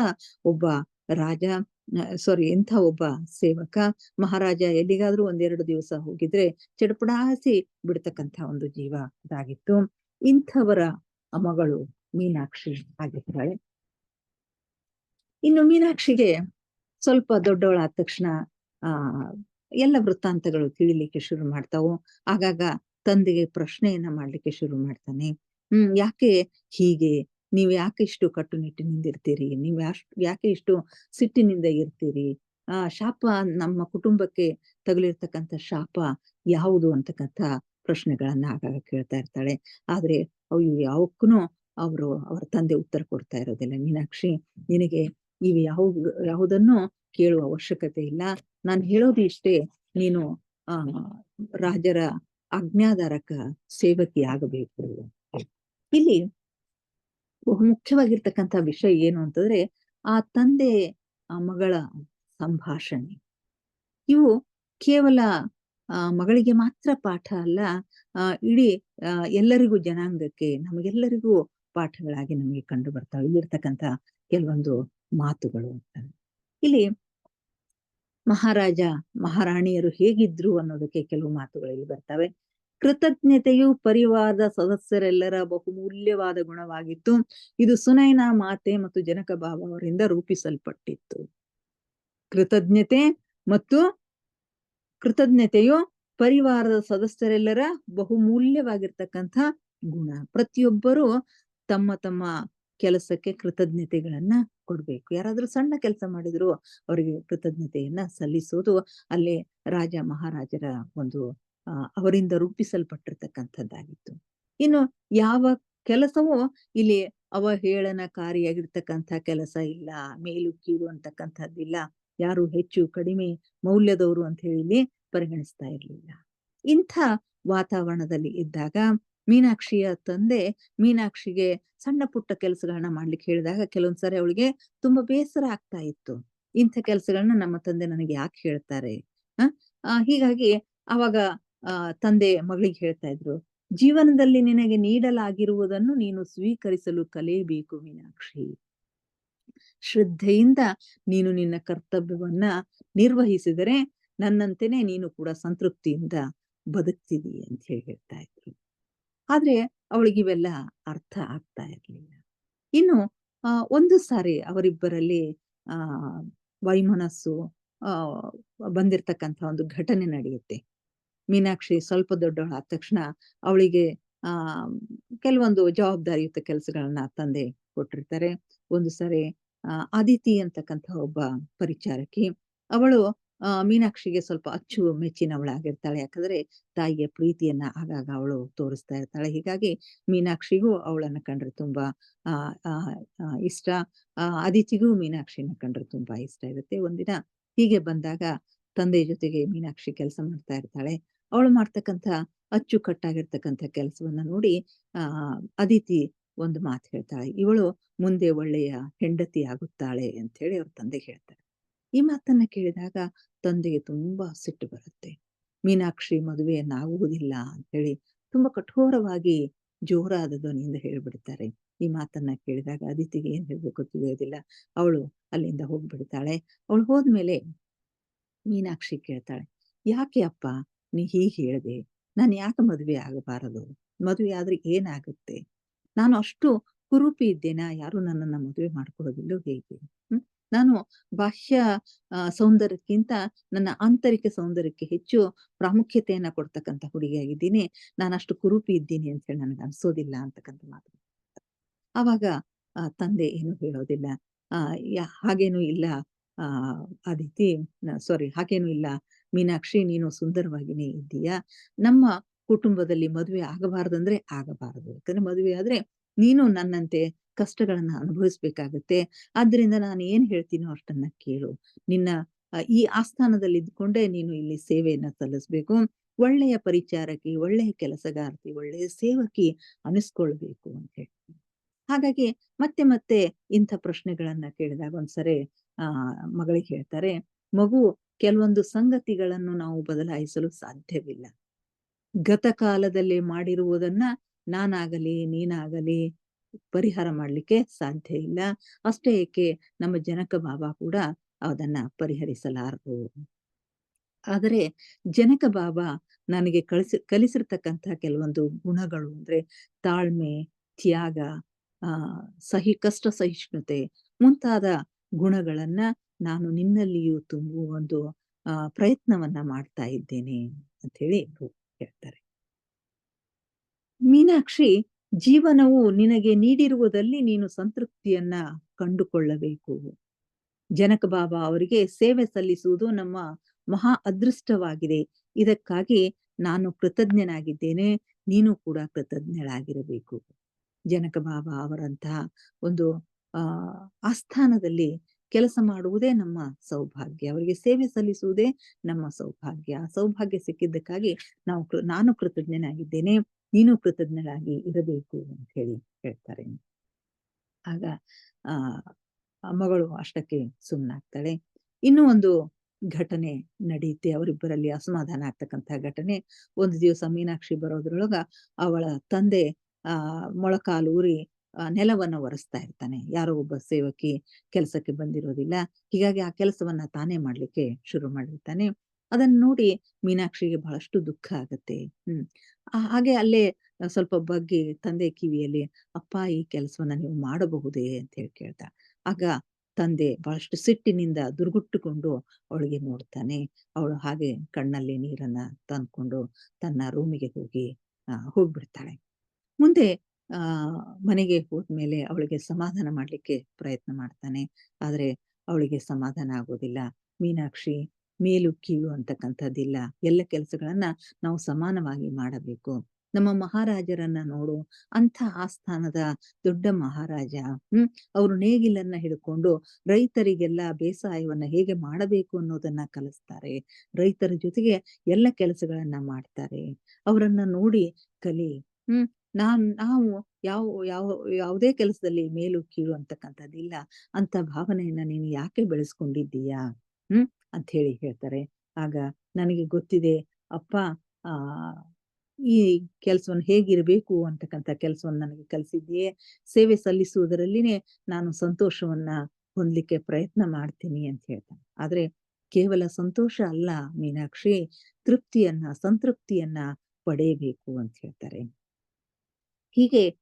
ಒಬ್ಬ ರಾಜ ಇಂಥ ಒಬ್ಬ ಸೇವಕ ಮಹಾರಾಜ ಎಲ್ಲಿಗಾದ್ರೂ ಒಂದೆರಡು ದಿವಸ ಹೋಗಿದ್ರೆ ಚಡಪಡಾಸಿ ಬಿಡ್ತಕ್ಕಂಥ ಒಂದು ಜೀವ ಅದಾಗಿತ್ತು. ಇಂಥವರ ಮಗಳು ಮೀನಾಕ್ಷಿ ಆಗಿರ್ತಾಳೆ. ಇನ್ನು ಮೀನಾಕ್ಷಿಗೆ ಸ್ವಲ್ಪ ದೊಡ್ಡವಳಾದ ತಕ್ಷಣ ಆ ಎಲ್ಲ ವೃತ್ತಾಂತಗಳು ತಿಳಿಲಿಕ್ಕೆ ಶುರು ಮಾಡ್ತಾವು. ಆಗಾಗ ತಂದೆಗೆ ಪ್ರಶ್ನೆಯನ್ನ ಮಾಡ್ಲಿಕ್ಕೆ ಶುರು ಮಾಡ್ತಾನೆ. ಯಾಕೆ ಹೀಗೆ? ನೀವ್ ಯಾಕೆ ಇಷ್ಟು ಕಟ್ಟುನಿಟ್ಟಿನಿಂದ ಇರ್ತೀರಿ? ನೀವ್ ಯಾಕೆ ಇಷ್ಟು ಸಿಟ್ಟಿನಿಂದ ಇರ್ತೀರಿ? ಶಾಪ, ನಮ್ಮ ಕುಟುಂಬಕ್ಕೆ ತಗುಲಿರ್ತಕ್ಕಂಥ ಶಾಪ ಯಾವುದು ಅಂತಕ್ಕಂಥ ಪ್ರಶ್ನೆಗಳನ್ನ ಆಗಾಗ ಕೇಳ್ತಾ ಇರ್ತಾಳೆ. ಆದ್ರೆ ಅವು ಯಾವಕ್ಕೂ ಅವರ ತಂದೆ ಉತ್ತರ ಕೊಡ್ತಾ ಇರೋದಿಲ್ಲ. ಮೀನಾಕ್ಷಿ, ನಿನಗೆ ಇವು ಯಾವುದನ್ನು ಕೇಳುವ ಅವಶ್ಯಕತೆ ಇಲ್ಲ. ನಾನು ಹೇಳೋದು ಇಷ್ಟೇ, ನೀನು ರಾಜರ ಆಜ್ಞಾಧಾರಕ ಸೇವಕಿ ಆಗಬೇಕು. ಇಲ್ಲಿ ಬಹು ಮುಖ್ಯವಾಗಿರ್ತಕ್ಕಂಥ ವಿಷಯ ಏನು ಅಂತಂದ್ರೆ, ಆ ತಂದೆ ಮಗಳ ಸಂಭಾಷಣೆ. ಇವು ಕೇವಲ ಮಗಳಿಗೆ ಮಾತ್ರ ಪಾಠ ಅಲ್ಲ, ಇಡೀ ಎಲ್ಲರಿಗೂ, ಜನಾಂಗಕ್ಕೆ, ನಮಗೆಲ್ಲರಿಗೂ ಪಾಠಗಳಾಗಿ ನಮಗೆ ಕಂಡು ಬರ್ತಾವೆ ಇಲ್ಲಿರ್ತಕ್ಕಂಥ ಕೆಲವೊಂದು ಮಾತುಗಳು ಅಂತ. ಇಲ್ಲಿ ಮಹಾರಾಜ ಮಹಾರಾಣಿಯರು ಹೇಗಿದ್ರು ಅನ್ನೋದಕ್ಕೆ ಕೆಲವು ಮಾತುಗಳು ಇಲ್ಲಿ ಬರ್ತವೆ. ಕೃತಜ್ಞತೆಯು ಪರಿವಾರದ ಸದಸ್ಯರೆಲ್ಲರ ಬಹುಮೂಲ್ಯವಾದ ಗುಣವಾಗಿತ್ತು. ಇದು ಸುನೈನಾ ಮಾತೆ ಮತ್ತು ಜನಕ ಬಾಬಾ ಅವರಿಂದ ರೂಪಿಸಲ್ಪಟ್ಟಿತ್ತು. ಕೃತಜ್ಞತೆಯು ಪರಿವಾರದ ಸದಸ್ಯರೆಲ್ಲರ ಬಹುಮೂಲ್ಯವಾಗಿರ್ತಕ್ಕಂಥ ಗುಣ. ಪ್ರತಿಯೊಬ್ಬರು ತಮ್ಮ ತಮ್ಮ ಕೆಲಸಕ್ಕೆ ಕೃತಜ್ಞತೆಗಳನ್ನ ಕೊಡ್ಬೇಕು. ಯಾರಾದ್ರೂ ಸಣ್ಣ ಕೆಲಸ ಮಾಡಿದ್ರು ಅವರಿಗೆ ಕೃತಜ್ಞತೆಯನ್ನ ಸಲ್ಲಿಸೋದು ಅಲ್ಲೇ ರಾಜ ಮಹಾರಾಜರ ಒಂದು ಅವರಿಂದ ರೂಪಿಸಲ್ಪಟ್ಟಿರ್ತಕ್ಕಂಥದ್ದಾಗಿತ್ತು. ಇನ್ನು ಯಾವ ಕೆಲಸವೂ ಇಲ್ಲಿ ಅವಹೇಳನಕಾರಿಯಾಗಿರ್ತಕ್ಕಂಥ ಕೆಲಸ ಇಲ್ಲ, ಮೇಲು ಕೀಳು ಅಂತಕ್ಕಂಥದ್ದಿಲ್ಲ, ಯಾರು ಹೆಚ್ಚು ಕಡಿಮೆ ಮೌಲ್ಯದವರು ಅಂತ ಹೇಳಿ ಪರಿಗಣಿಸ್ತಾ ಇರ್ಲಿಲ್ಲ. ಇಂಥ ವಾತಾವರಣದಲ್ಲಿ ಇದ್ದಾಗ ಮೀನಾಕ್ಷಿಯ ತಂದೆ ಮೀನಾಕ್ಷಿಗೆ ಸಣ್ಣ ಪುಟ್ಟ ಕೆಲಸಗಳನ್ನ ಮಾಡ್ಲಿಕ್ಕೆ ಹೇಳಿದಾಗ ಕೆಲವೊಂದ್ಸರಿ ಅವಳಿಗೆ ತುಂಬಾ ಬೇಸರ ಆಗ್ತಾ ಇತ್ತು. ಇಂಥ ಕೆಲಸಗಳನ್ನ ನಮ್ಮ ತಂದೆ ನನಗೆ ಯಾಕೆ ಹೇಳ್ತಾರೆ? ಹೀಗಾಗಿ ಅವಾಗ ತಂದೆ ಮಗಳಿಗೆ ಹೇಳ್ತಾ ಇದ್ರು, ಜೀವನದಲ್ಲಿ ನಿನಗೆ ನೀಡಲಾಗಿರುವುದನ್ನು ನೀನು ಸ್ವೀಕರಿಸಲು ಕಲಿಯಬೇಕು ಮೀನಾಕ್ಷಿ. ಶ್ರದ್ಧೆಯಿಂದ ನೀನು ನಿನ್ನ ಕರ್ತವ್ಯವನ್ನ ನಿರ್ವಹಿಸಿದರೆ ನನ್ನಂತೆನೆ ನೀನು ಕೂಡ ಸಂತೃಪ್ತಿಯಿಂದ ಬದುಕ್ತಿದಿ ಅಂತ ಹೇಳ್ತಾ ಇದ್ರು. ಆದ್ರೆ ಅವಳಿಗಿವೆಲ್ಲ ಅರ್ಥ ಆಗ್ತಾ ಇರ್ಲಿಲ್ಲ. ಇನ್ನು ಒಂದು ಸಾರಿ ಅವರಿಬ್ಬರಲ್ಲಿ ವೈಮನಸ್ಸು ಬಂದಿರತಕ್ಕಂಥ ಒಂದು ಘಟನೆ ನಡೆಯುತ್ತೆ. ಮೀನಾಕ್ಷಿ ಸ್ವಲ್ಪ ದೊಡ್ಡವಳಾದ ತಕ್ಷಣ ಅವಳಿಗೆ ಕೆಲವೊಂದು ಜವಾಬ್ದಾರಿಯುತ ಕೆಲಸಗಳನ್ನ ತಂದೆ ಕೊಟ್ಟಿರ್ತಾರೆ. ಒಂದು ಸಾರಿ ಅದಿತಿ ಅಂತಕ್ಕಂಥ ಒಬ್ಬ ಪರಿಚಾರಕಿ, ಅವಳು ಮೀನಾಕ್ಷಿಗೆ ಸ್ವಲ್ಪ ಅಚ್ಚು ಮೆಚ್ಚಿನವಳಾಗಿರ್ತಾಳೆ. ಯಾಕಂದ್ರೆ ತಾಯಿಯ ಪ್ರೀತಿಯನ್ನ ಆಗಾಗ ಅವಳು ತೋರಿಸ್ತಾ ಇರ್ತಾಳೆ. ಹೀಗಾಗಿ ಮೀನಾಕ್ಷಿಗೂ ಅವಳನ್ನ ಕಂಡ್ರೆ ತುಂಬಾ ಇಷ್ಟ. ಅದಿತಿಗೂ ಮೀನಾಕ್ಷಿನ ಕಂಡ್ರೆ ತುಂಬಾ ಇಷ್ಟ ಇರುತ್ತೆ. ಒಂದಿನ ಹೀಗೆ ಬಂದಾಗ ತಂದೆ ಜೊತೆಗೆ ಮೀನಾಕ್ಷಿ ಕೆಲಸ ಮಾಡ್ತಾ ಇರ್ತಾಳೆ. ಅವಳು ಮಾಡ್ತಕ್ಕಂಥ ಅಚ್ಚುಕಟ್ಟಾಗಿರ್ತಕ್ಕಂಥ ಕೆಲಸವನ್ನ ನೋಡಿ ಅದಿತಿ ಒಂದು ಮಾತು ಹೇಳ್ತಾಳೆ. ಇವಳು ಮುಂದೆ ಒಳ್ಳೆಯ ಹೆಂಡತಿ ಆಗುತ್ತಾಳೆ ಅಂತ ಹೇಳಿ ಅವ್ರ ತಂದೆಗೆ ಹೇಳ್ತಾರೆ. ಈ ಮಾತನ್ನ ಕೇಳಿದಾಗ ತಂದೆಗೆ ತುಂಬಾ ಸಿಟ್ಟು ಬರುತ್ತೆ. ಮೀನಾಕ್ಷಿ ಮದುವೆಯನ್ನಾಗುವುದಿಲ್ಲ ಅಂತ ಹೇಳಿ ತುಂಬಾ ಕಠೋರವಾಗಿ ಜೋರಾದ ಧ್ವನಿಯಿಂದ ಹೇಳ್ಬಿಡ್ತಾರೆ. ಈ ಮಾತನ್ನ ಕೇಳಿದಾಗ ಅದಿತಿಗೆ ಏನ್ ಹೇಳ್ಬೇಕು ತಿಳಿಯೋದಿಲ್ಲ. ಅವಳು ಅಲ್ಲಿಂದ ಹೋಗ್ಬಿಡ್ತಾಳೆ. ಅವಳು ಹೋದ್ಮೇಲೆ ಮೀನಾಕ್ಷಿ ಕೇಳ್ತಾಳೆ, "ಯಾಕೆ ಅಪ್ಪ ನೀ ಹೀಗ್ ಹೇಳ್ದೆ? ನಾನ್ ಯಾಕೆ ಮದುವೆ ಆಗಬಾರದು? ಮದುವೆ ಆದ್ರೆ ಏನಾಗುತ್ತೆ? ನಾನು ಅಷ್ಟು ಕುರೂಪಿ ಇದ್ದೇನಾ? ಯಾರು ನನ್ನನ್ನ ಮದುವೆ ಮಾಡ್ಕೊಳ್ಳೋದಿಲ್ಲೋ ಹೇಗೆ? ಹ್ಮ್. ನಾನು ಬಾಹ್ಯ ಸೌಂದರ್ಯಕ್ಕಿಂತ ನನ್ನ ಆಂತರಿಕ ಸೌಂದರ್ಯಕ್ಕೆ ಹೆಚ್ಚು ಪ್ರಾಮುಖ್ಯತೆಯನ್ನ ಕೊಡ್ತಕ್ಕಂಥ ಹುಡುಗಿಯಾಗಿದ್ದೀನಿ. ನಾನಷ್ಟು ಕುರೂಪಿ ಇದ್ದೀನಿ ಅಂತ ಹೇಳಿ ನನಗೆ ಅನ್ಸೋದಿಲ್ಲ" ಅಂತಕ್ಕಂಥ ಮಾತು. ಆವಾಗ ತಂದೆ ಏನು ಹೇಳೋದಿಲ್ಲ. ಹಾಗೇನೂ ಇಲ್ಲ ಅದಿತಿ ಸಾರಿ ಹಾಗೇನೂ ಇಲ್ಲ ಮೀನಾಕ್ಷಿ, ನೀನು ಸುಂದರವಾಗಿನೇ ಇದ್ದೀಯ. ನಮ್ಮ ಕುಟುಂಬದಲ್ಲಿ ಮದುವೆ ಆಗಬಾರದಂದ್ರೆ ಆಗಬಾರದು. ಯಾಕಂದ್ರೆ ಮದುವೆ ಆದ್ರೆ ನೀನು ನನ್ನಂತೆ ಕಷ್ಟಗಳನ್ನ ಅನುಭವಿಸ್ಬೇಕಾಗತ್ತೆ. ಆದ್ದರಿಂದ ನಾನು ಏನ್ ಹೇಳ್ತೀನೋ ಅಷ್ಟನ್ನ ಕೇಳು. ನಿನ್ನ ಈ ಆಸ್ಥಾನದಲ್ಲಿ ಇದ್ದುಕೊಂಡೇ ನೀನು ಇಲ್ಲಿ ಸೇವೆಯನ್ನ ಸಲ್ಲಿಸ್ಬೇಕು. ಒಳ್ಳೆಯ ಪರಿಚಾರಕಿ, ಒಳ್ಳೆಯ ಕೆಲಸಗಾರ್ತಿ, ಒಳ್ಳೆಯ ಸೇವಕಿ ಅನಿಸ್ಕೊಳ್ಬೇಕು ಅಂತ ಹೇಳಿ. ಹಾಗಾಗಿ ಮತ್ತೆ ಮತ್ತೆ ಇಂಥ ಪ್ರಶ್ನೆಗಳನ್ನ ಕೇಳಿದಾಗ ಒಂದ್ಸರಿ ಮಗಳಿಗೆ ಹೇಳ್ತಾರೆ, "ಮಗು, ಕೆಲವೊಂದು ಸಂಗತಿಗಳನ್ನು ನಾವು ಬದಲಾಯಿಸಲು ಸಾಧ್ಯವಿಲ್ಲ. ಗತಕಾಲದಲ್ಲಿ ಮಾಡಿರುವುದನ್ನ ನಾನಾಗಲಿ, ನೀನಾಗಲಿ ಪರಿಹಾರ ಮಾಡ್ಲಿಕ್ಕೆ ಸಾಧ್ಯ ಇಲ್ಲ. ಅಷ್ಟೇ ಏಕೆ ನಮ್ಮ ಜನಕ ಬಾಬಾ ಕೂಡ ಅದನ್ನ ಪರಿಹರಿಸಲಾರರು. ಆದರೆ ಜನಕ ಬಾಬಾ ನನಗೆ ಕಲಿಸಿರ್ತಕ್ಕಂಥ ಕೆಲವೊಂದು ಗುಣಗಳು ಅಂದ್ರೆ ತಾಳ್ಮೆ, ತ್ಯಾಗ, ಆ ಕಷ್ಟ ಸಹಿಷ್ಣುತೆ ಮುಂತಾದ ಗುಣಗಳನ್ನ ನಾನು ನಿನ್ನಲ್ಲಿಯೂ ತುಂಬುವ ಒಂದು ಪ್ರಯತ್ನವನ್ನ ಮಾಡ್ತಾ ಇದ್ದೇನೆ ಅಂತ ಹೇಳಿ ಹೇಳ್ತಾರೆ. ಮೀನಾಕ್ಷಿ, ಜೀವನವು ನಿನಗೆ ನೀಡಿರುವುದಲ್ಲಿ ನೀನು ಸಂತೃಪ್ತಿಯನ್ನ ಕಂಡುಕೊಳ್ಳಬೇಕು. ಜನಕ ಬಾಬಾ ಅವರಿಗೆ ಸೇವೆ ಸಲ್ಲಿಸುವುದು ನಮ್ಮ ಮಹಾ ಅದೃಷ್ಟವಾಗಿದೆ. ಇದಕ್ಕಾಗಿ ನಾನು ಕೃತಜ್ಞನಾಗಿದ್ದೇನೆ. ನೀನು ಕೂಡ ಕೃತಜ್ಞಳಾಗಿರಬೇಕು. ಜನಕ ಬಾಬಾ ಅವರಂತಹ ಒಂದು ಆ ಆಸ್ಥಾನದಲ್ಲಿ ಕೆಲಸ ಮಾಡುವುದೇ ನಮ್ಮ ಸೌಭಾಗ್ಯ. ಅವರಿಗೆ ಸೇವೆ ಸಲ್ಲಿಸುವುದೇ ನಮ್ಮ ಸೌಭಾಗ್ಯ. ಆ ಸೌಭಾಗ್ಯ ಸಿಕ್ಕಿದ್ದಕ್ಕಾಗಿ ನಾನು ಕೃತಜ್ಞನಾಗಿದ್ದೇನೆ. ನೀನು ಕೃತಜ್ಞಳಾಗಿ ಇರಬೇಕು ಅಂತ ಹೇಳಿ ಹೇಳ್ತಾರೆ. ಆಗ ಆ ಮಗಳು ಅಷ್ಟಕ್ಕೆ ಸುಮ್ಮನಾಗ್ತಾಳೆ. ಇನ್ನೂ ಒಂದು ಘಟನೆ ನಡೆಯುತ್ತೆ. ಅವರಿಬ್ಬರಲ್ಲಿ ಅಸಮಾಧಾನ ಆಗ್ತಕ್ಕಂಥ ಘಟನೆ. ಒಂದು ದಿವಸ ಮೀನಾಕ್ಷಿ ಬರೋದ್ರೊಳಗ ಅವಳ ತಂದೆ ಮೊಳಕಾಲೂರಿ ನೆಲವನ್ನ ಒರೆಸ್ತಾ ಇರ್ತಾನೆ. ಯಾರೋ ಒಬ್ಬ ಸೇವಕಿ ಕೆಲಸಕ್ಕೆ ಬಂದಿರೋದಿಲ್ಲ. ಹೀಗಾಗಿ ಆ ಕೆಲಸವನ್ನ ತಾನೇ ಮಾಡ್ಲಿಕ್ಕೆ ಶುರು ಮಾಡಿರ್ತಾನೆ. ಅದನ್ನ ನೋಡಿ ಮೀನಾಕ್ಷಿಗೆ ಬಹಳಷ್ಟು ದುಃಖ ಆಗತ್ತೆ. ಹ್ಮ್. ಹಾಗೆ ಅಲ್ಲೇ ಸ್ವಲ್ಪ ಬಗ್ಗಿ ತಂದೆ ಕಿವಿಯಲ್ಲಿ, "ಅಪ್ಪ, ಈ ಕೆಲಸವನ್ನ ನೀವು ಮಾಡಬಹುದೇ?" ಅಂತ ಹೇಳಿ ಕೇಳ್ತಾಳೆ. ಆಗ ತಂದೆ ಬಹಳಷ್ಟು ಸಿಟ್ಟಿನಿಂದ ದುರ್ಗುಟ್ಟುಕೊಂಡು ಅವಳಿಗೆ ನೋಡ್ತಾನೆ. ಅವಳು ಹಾಗೆ ಕಣ್ಣಲ್ಲಿ ನೀರನ್ನ ತಂದ್ಕೊಂಡು ತನ್ನ ರೂಮಿಗೆ ಹೋಗ್ಬಿಡ್ತಾಳೆ. ಮುಂದೆ ಆ ಮನೆಗೆ ಹೋದ್ಮೇಲೆ ಅವಳಿಗೆ ಸಮಾಧಾನ ಮಾಡ್ಲಿಕ್ಕೆ ಪ್ರಯತ್ನ ಮಾಡ್ತಾನೆ. ಆದ್ರೆ ಅವಳಿಗೆ ಸಮಾಧಾನ ಆಗೋದಿಲ್ಲ. "ಮೀನಾಕ್ಷಿ, ಮೇಲು ಕೀಳು ಅಂತಕ್ಕಂಥದ್ದಿಲ್ಲ. ಎಲ್ಲ ಕೆಲಸಗಳನ್ನ ನಾವು ಸಮಾನವಾಗಿ ಮಾಡಬೇಕು. ನಮ್ಮ ಮಹಾರಾಜರನ್ನ ನೋಡು, ಅಂಥ ಆಸ್ಥಾನದ ದೊಡ್ಡ ಮಹಾರಾಜ. ಅವರು ನೇಗಿಲನ್ನ ಹಿಡ್ಕೊಂಡು ರೈತರಿಗೆಲ್ಲ ಬೇಸಾಯವನ್ನ ಹೇಗೆ ಮಾಡಬೇಕು ಅನ್ನೋದನ್ನ ಕಲಿಸ್ತಾರೆ. ರೈತರ ಜೊತೆಗೆ ಎಲ್ಲ ಕೆಲಸಗಳನ್ನ ಮಾಡ್ತಾರೆ. ಅವರನ್ನ ನೋಡಿ ಕಲಿ. ಹ್ಮ್ ನಾವು ಯಾವ ಯಾವ ಯಾವುದೇ ಕೆಲಸದಲ್ಲಿ ಮೇಲು ಕೀಳು ಅಂತಕ್ಕಂಥದ್ದಿಲ್ಲ. ಅಂತ ಭಾವನೆಯನ್ನ ನೀನು ಯಾಕೆ ಬೆಳೆಸ್ಕೊಂಡಿದ್ದೀಯಾ? ಹ್ಮ್ ಅಂತ ಹೇಳಿ ಹೇಳ್ತಾರೆ. ಆಗ ನನಗೆ ಗೊತ್ತಿದೆ ಅಪ್ಪ, ಆ ಈ ಕೆಲಸವನ್ನು ಹೇಗಿರಬೇಕು ಅಂತಕ್ಕಂಥ ಕೆಲಸವನ್ನ ನನಗೆ ಕಲಿಸಿದ್ದೀಯೆ. ಸೇವೆ ಸಲ್ಲಿಸುವುದರಲ್ಲಿನೇ ನಾನು ಸಂತೋಷವನ್ನ ಹೊಂದಲಿಕ್ಕೆ ಪ್ರಯತ್ನ ಮಾಡ್ತೀನಿ ಅಂತ ಹೇಳ್ತಾನೆ. ಆದ್ರೆ ಕೇವಲ ಸಂತೋಷ ಅಲ್ಲ ಮೀನಾಕ್ಷಿ, ಸಂತೃಪ್ತಿಯನ್ನ ಪಡೆಯಬೇಕು ಅಂತ ಹೇಳ್ತಾರೆ. ಹೀಗೆ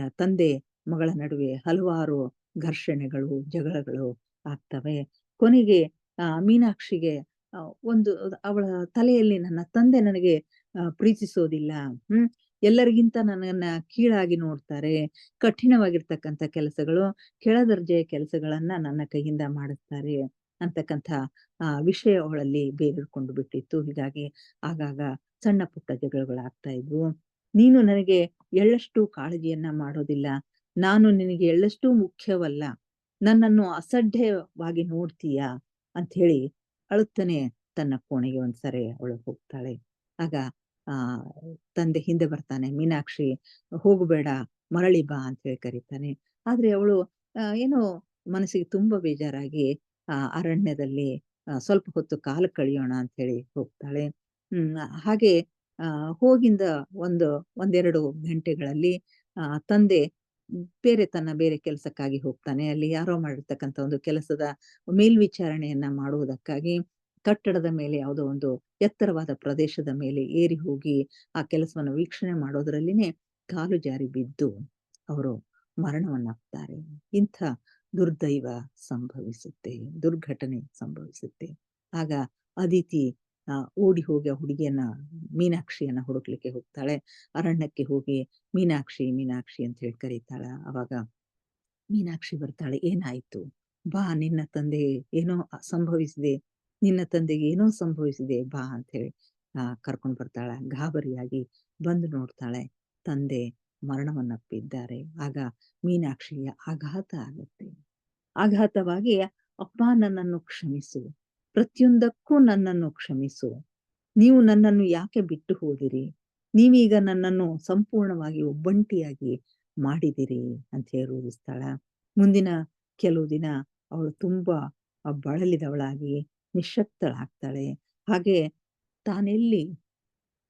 ತಂದೆ ಮಗಳ ನಡುವೆ ಹಲವಾರು ಘರ್ಷಣೆಗಳು, ಜಗಳಗಳು ಆಗ್ತವೆ. ಕೊನೆಗೆ ಮೀನಾಕ್ಷಿಗೆ ಒಂದು ಅವಳ ತಲೆಯಲ್ಲಿ ನನ್ನ ತಂದೆ ನನಗೆ ಪ್ರೀತಿಸೋದಿಲ್ಲ. ಹ್ಮ್. ಎಲ್ಲರಿಗಿಂತ ನನ್ನನ್ನ ಕೀಳಾಗಿ ನೋಡ್ತಾರೆ. ಕಠಿಣವಾಗಿರ್ತಕ್ಕಂಥ ಕೆಲಸಗಳು, ಕೆಳದರ್ಜೆಯ ಕೆಲಸಗಳನ್ನ ನನ್ನ ಕೈಯಿಂದ ಮಾಡಿಸ್ತಾರೆ ಅಂತಕ್ಕಂಥ ವಿಷಯ ಅವಳಲ್ಲಿ ಬೇರೂರ್ಕೊಂಡು ಬಿಟ್ಟಿತ್ತು. ಹೀಗಾಗಿ ಆಗಾಗ ಸಣ್ಣ ಪುಟ್ಟ ಜಗಳಗಳಾಗ್ತಾ ಇದ್ವು. "ನೀನು ನನಗೆ ಎಳ್ಳಷ್ಟು ಕಾಳಜಿಯನ್ನ ಮಾಡೋದಿಲ್ಲ. ನಾನು ನಿನಗೆ ಎಳ್ಳಷ್ಟೂ ಮುಖ್ಯವಲ್ಲ. ನನ್ನನ್ನು ಅಸಡ್ಡೆವಾಗಿ ನೋಡ್ತೀಯಾ?" ಅಂತ ಹೇಳಿ ಅಳುತ್ತನೆ ತನ್ನ ಕೋಣೆಗೆ ಒಂದ್ಸರಿ ಅವಳು ಹೋಗ್ತಾಳೆ. ಆಗ ಆ ತಂದೆ ಹಿಂದೆ ಬರ್ತಾನೆ. "ಮೀನಾಕ್ಷಿ, ಹೋಗಬೇಡ. ಮರಳಿ ಬಾ ಅಂತ ಹೇಳಿ ಕರೀತಾನೆ. ಆದ್ರೆ ಅವಳು ಏನೋ ಮನಸ್ಸಿಗೆ ತುಂಬಾ ಬೇಜಾರಾಗಿ ಅರಣ್ಯದಲ್ಲಿ ಸ್ವಲ್ಪ ಹೊತ್ತು ಕಾಲ ಕಳೆಯೋಣ ಅಂತ ಹೇಳಿ ಹೋಗ್ತಾಳೆ. ಹ್ಮ್. ಹಾಗೆ ಹೋಗಿಂದ ಒಂದು ಒಂದೆರಡು ಗಂಟೆಗಳಲ್ಲಿ ತಂದೆ ಬೇರೆ ಕೆಲಸಕ್ಕಾಗಿ ಹೋಗ್ತಾನೆ. ಅಲ್ಲಿ ಯಾರೋ ಮಾಡಿರ್ತಕ್ಕಂಥ ಒಂದು ಕೆಲಸದ ಮೇಲ್ವಿಚಾರಣೆಯನ್ನ ಮಾಡುವುದಕ್ಕಾಗಿ ಕಟ್ಟಡದ ಮೇಲೆ ಯಾವುದೋ ಒಂದು ಎತ್ತರವಾದ ಪ್ರದೇಶದ ಮೇಲೆ ಏರಿ ಹೋಗಿ ಆ ಕೆಲಸವನ್ನು ವೀಕ್ಷಣೆ ಮಾಡೋದ್ರಲ್ಲಿನೇ ಕಾಲು ಜಾರಿ ಬಿದ್ದು ಅವರು ಮರಣವನ್ನಪ್ತಾರೆ. ಇಂಥ ದುರ್ದೈವ ಸಂಭವಿಸುತ್ತೆ, ದುರ್ಘಟನೆ ಸಂಭವಿಸುತ್ತೆ. ಆಗ ಅದಿತಿ ಓಡಿ ಹೋಗಿ ಆ ಹುಡುಗಿಯನ್ನ ಮೀನಾಕ್ಷಿಯನ್ನ ಹುಡುಕ್ಲಿಕ್ಕೆ ಹೋಗ್ತಾಳೆ. ಅರಣ್ಯಕ್ಕೆ ಹೋಗಿ ಮೀನಾಕ್ಷಿ, ಮೀನಾಕ್ಷಿ ಅಂತ ಹೇಳಿ ಕರೀತಾಳ. ಅವಾಗ ಮೀನಾಕ್ಷಿ ಬರ್ತಾಳೆ. "ಏನಾಯ್ತು? ಬಾ ನಿನ್ನ ತಂದೆ ಏನೋ ಸಂಭವಿಸಿದೆ. ನಿನ್ನ ತಂದೆಗೆ ಏನೋ ಸಂಭವಿಸಿದೆ ಬಾ" ಅಂತೇಳಿ ಕರ್ಕೊಂಡ್ ಬರ್ತಾಳ. ಗಾಬರಿಯಾಗಿ ಬಂದು ನೋಡ್ತಾಳೆ. ತಂದೆ ಮರಣವನ್ನಪ್ಪಿದ್ದಾರೆ. ಆಗ ಮೀನಾಕ್ಷಿಗೆ ಆಘಾತ ಆಗುತ್ತೆ. ಆಘಾತವಾಗಿ "ಅಪ್ಪ ನನ್ನನ್ನು ಕ್ಷಮಿಸು. ಪ್ರತಿಯೊಂದಕ್ಕೂ ನನ್ನನ್ನು ಕ್ಷಮಿಸು. ನೀವು ನನ್ನನ್ನು ಯಾಕೆ ಬಿಟ್ಟು ಹೋದಿರಿ? ನೀವೀಗ ನನ್ನನ್ನು ಸಂಪೂರ್ಣವಾಗಿ ಒಬ್ಬಂಟಿಯಾಗಿ ಮಾಡಿದಿರಿ" ಅಂತ ಹೇಳಿ ರೋಧಿಸ್ತಾಳ. ಮುಂದಿನ ಕೆಲವು ದಿನ ಅವಳು ತುಂಬಾ ಬಳಲಿದವಳಾಗಿ ನಿಶ್ಶಕ್ತಳಾಗ್ತಾಳೆ. ಹಾಗೆ ತಾನೆಲ್ಲಿ